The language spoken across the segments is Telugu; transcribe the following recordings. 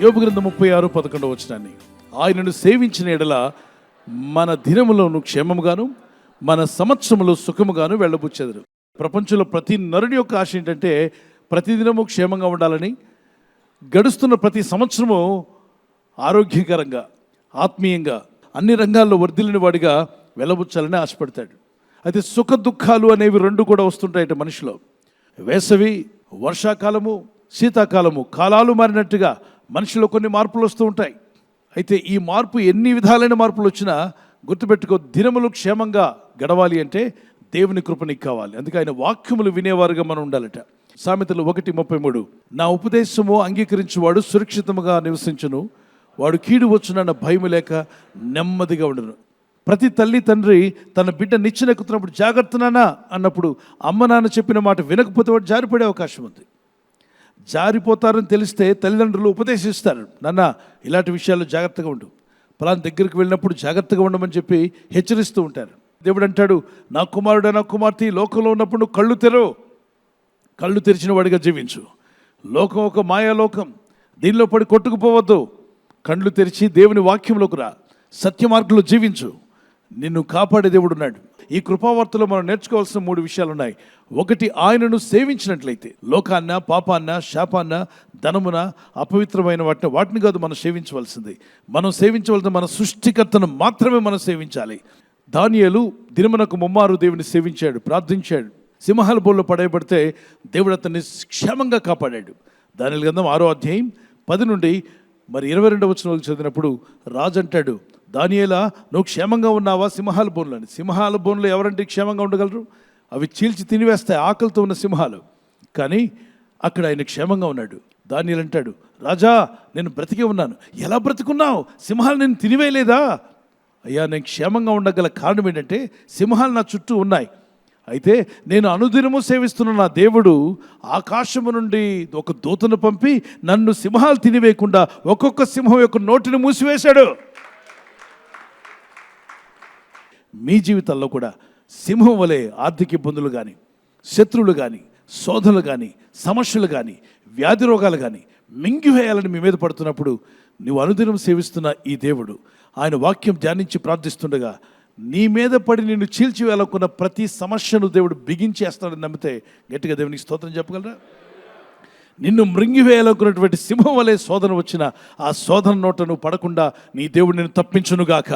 యోబు గ్రంథం 36:11 ఆయనను సేవించిన ఎడల మన దినములను క్షేమముగాను మన సంవత్సరములు సుఖముగాను వెళ్ళబుచ్చెదరు. ప్రపంచంలో ప్రతి నరుని యొక్క ఆశ ఏంటంటే ప్రతిదినము క్షేమంగా ఉండాలని, గడుస్తున్న ప్రతి సంవత్సరము ఆరోగ్యకరంగా ఆత్మీయంగా అన్ని రంగాల్లో వర్ధిల్లిన వాడిగా వెళ్ళబుచ్చాలని ఆశపడతాడు. అయితే సుఖ దుఃఖాలు అనేవి రెండు కూడా వస్తుంటాయట మనిషిలో. వేసవి, వర్షాకాలము, శీతాకాలము, కాలాలు మారినట్టుగా మనిషిలో కొన్ని మార్పులు వస్తూ ఉంటాయి. అయితే ఈ మార్పు ఎన్ని విధాలైన మార్పులు వచ్చినా గుర్తుపెట్టుకో, దినములు క్షేమంగా గడవాలి అంటే దేవుని కృప నీకు కావాలి. అందుకే ఆయన వాక్యములు వినేవారుగా మనం ఉండాలట. సామెతలు 1:33 నా ఉపదేశము అంగీకరించువాడు సురక్షితముగా నివసించును, వాడు కీడు వచ్చునన్న భయము లేక నెమ్మదిగా ఉండను. ప్రతి తల్లి తండ్రి తన బిడ్డ నిచ్చెనెక్కుతున్నప్పుడు జాగ్రత్త నాన్న అన్నప్పుడు అమ్మ నాన్న చెప్పిన మాట వినకపోతే వాడు జారిపడే అవకాశం ఉంది. జారిపోతారని తెలిస్తే తల్లిదండ్రులు ఉపదేశిస్తారు, నాన్న ఇలాంటి విషయాల్లో జాగ్రత్తగా ఉండు, ఫలానా దగ్గరికి వెళ్ళినప్పుడు జాగ్రత్తగా ఉండమని చెప్పి హెచ్చరిస్తూ ఉంటారు. దేవుడు అంటాడు, నా కుమారుడు నా కుమార్తె లోకంలో ఉన్నప్పుడు నువ్వు కళ్ళు తెరిచిన వాడిగా జీవించు. లోకం ఒక మాయాలోకం, దీనిలో పడి కొట్టుకుపోవద్దు. కళ్ళు తెరిచి దేవుని వాక్యంలోకి రా, సత్య మార్గంలో జీవించు. నిన్ను కాపాడే దేవుడు ఉన్నాడు. ఈ కృపావార్తలో మనం నేర్చుకోవాల్సిన 3 విషయాలు ఉన్నాయి. 1, ఆయనను సేవించినట్లయితే లోకాన్న, పాపాన్న, శాపాన్న, ధనమున, అపవిత్రమైన వాటిని కాదు మనం సేవించవలసింది. మనం సేవించవలసిన మన సృష్టికర్తను మాత్రమే మనం సేవించాలి. దానియేలు దినమునకు 3 మారు దేవుని సేవించాడు, ప్రార్థించాడు. సింహాల బోల్లో పడేయబడితే దేవుడు అతన్ని క్షేమంగా కాపాడాడు. దానియేలు గ్రంథం 6:10 నుండి 22వ వచనం చదివినప్పుడు రాజు అంటాడు, దానియేలా నువ్వు క్షేమంగా ఉన్నావా సింహాల బోన్లని. సింహాల బోన్లో ఎవరంటే క్షేమంగా ఉండగలరు? అవి చీల్చి తినివేస్తాయి ఆకలితో ఉన్న సింహాలు. కానీ అక్కడ ఆయన క్షేమంగా ఉన్నాడు. దానియేలు అంటాడు, రాజా నేను బ్రతికే ఉన్నాను. ఎలా బ్రతికున్నావు? సింహాలు నేను తినివేయలేదా? అయ్యా నేను క్షేమంగా ఉండగల కారణం ఏంటంటే సింహాలు నా చుట్టూ ఉన్నాయి. అయితే నేను అనుదినము సేవిస్తున్న నా దేవుడు ఆకాశము నుండి ఒక దూతను పంపి నన్ను సింహాలు తినివేయకుండా ఒక్కొక్క సింహం యొక్క నోటిని మూసివేశాడు. మీ జీవితాల్లో కూడా సింహం వలె ఆర్థిక ఇబ్బందులు కానీ, శత్రువులు కానీ, శోధనలు కానీ, సమస్యలు కానీ, వ్యాధి రోగాలు కానీ మింగివేయాలని మీ మీద పడుతున్నప్పుడు నువ్వు అనుదినం సేవిస్తున్న ఈ దేవుడు ఆయన వాక్యం ధ్యానించి ప్రార్థిస్తుండగా నీ మీద పడి నిన్ను చీల్చివేయాలనుకున్న ప్రతి సమస్యను దేవుడు బిగించేస్తాడని నమ్మితే గట్టిగా దేవునికి స్తోత్రం చెప్పగలరా? నిన్ను మృంగివేయాలనుకున్నటువంటి సింహం వలె శోధన వచ్చిన ఆ శోధన నోట నువ్వు పడకుండా నీ దేవుడు నిన్ను తప్పించునుగాక.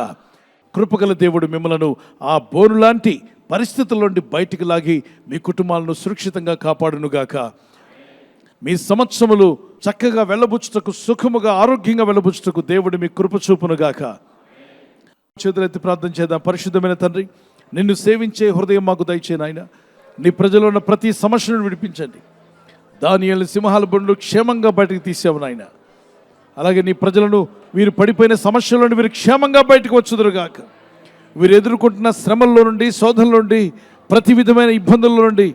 కృపగల దేవుడు మిమ్మలను ఆ బోను లాంటి పరిస్థితుల నుండి బయటికి లాగి మీ కుటుంబాలను సురక్షితంగా కాపాడునుగాక. మీ సంవత్సరములు చక్కగా వెళ్ళబుచ్చుటకు, సుఖముగా ఆరోగ్యంగా వెళ్ళబుచ్చుటకు దేవుడు మీ కృప చూపునుగాక. చేతులెత్తి ప్రార్థన చేద్దాం. పరిశుద్ధమైన తండ్రి, నిన్ను సేవించే హృదయం మాకు దయచే నాయన. నీ ప్రజలో ఉన్న ప్రతి సమస్యను విడిపించండి. దానియేలు సింహాల బొండ్లు క్షేమంగా బయటకు తీసావు నాయన. అలాగే నీ ప్రజలను వీరు పడిపోయిన సమస్యల నుండి వీరు క్షేమంగా బయటకు వచ్చుదురుగాక. వీరు ఎదుర్కొంటున్న శ్రమల్లో నుండి, శోధనల నుండి, ప్రతి విధమైన ఇబ్బందుల నుండి,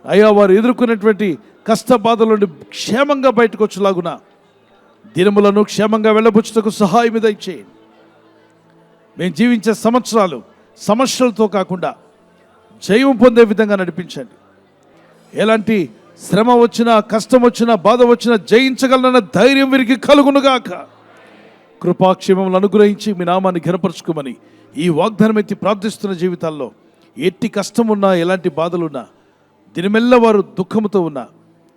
అయ్యా వారు ఎదుర్కొనేటువంటి కష్ట బాధల నుండి క్షేమంగా బయటకు వచ్చేలాగున దినములను క్షేమంగా వెళ్ళబుచ్చుటకు సహాయం దయచేయండి. మేము జీవించే సంవత్సరాలు సమస్యలతో కాకుండా జయం పొందే విధంగా నడిపించండి. ఎలాంటి శ్రమ వచ్చినా, కష్టం వచ్చినా, బాధ వచ్చినా జయించగలనన్న ధైర్యం వీరికి కలుగునుగాక. కృపాక్షేమములను అనుగ్రహించి మీ నామాన్ని ఘనపరచుకోమని ఈ వాగ్దానం ఎత్తి ప్రార్థిస్తున్న జీవితాల్లో ఎట్టి కష్టం ఉన్నా, ఎలాంటి బాధలున్నా, దినమెల్ల వారు దుఃఖముతో ఉన్నా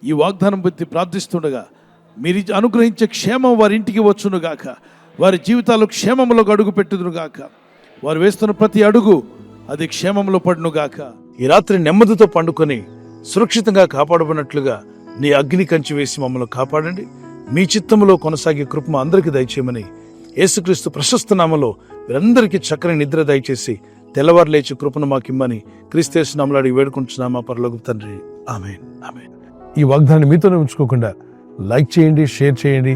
ఈ వాగ్దానం ఎత్తి ప్రార్థిస్తుండగా మీరు అనుగ్రహించే క్షేమం వారి ఇంటికి వచ్చునుగాక. వారి జీవితాలు క్షేమంలో అడుగు పెట్టుదురుగాక. వారు వేస్తున్న ప్రతి అడుగు అది క్షేమంలో పడునుగాక. ఈ రాత్రి నెమ్మదితో పండుకొని సురక్షితంగా కాపాడబడినట్లుగా నీ అగ్ని కంచి వేసి మమ్మల్ని కాపాడండి. మీ చిత్తములో కొనసాగే కృప అందరికీ దయచేయమని యేసుక్రీస్తు ప్రశస్త నామములో వీరందరికీ చక్కని నిద్ర దయచేసి తెల్లవారు లేచి కృపను మాకిమ్మని క్రీస్తు నామములో అడిగి వేడుకుంటున్నామా పరలోకపు తండ్రి. ఆమేన్, ఆమేన్. ఈ వాగ్దాన్ని మీతోనే ఉంచుకోకుండా లైక్ చేయండి, షేర్ చేయండి.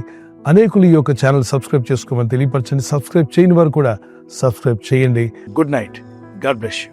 అనేకులు ఈ యొక్క ఛానల్ సబ్స్క్రైబ్ చేసుకోమని తెలియపరచండి. సబ్స్క్రైబ్ చేయని వారు కూడా సబ్స్క్రైబ్ చేయండి. Good night. God bless you.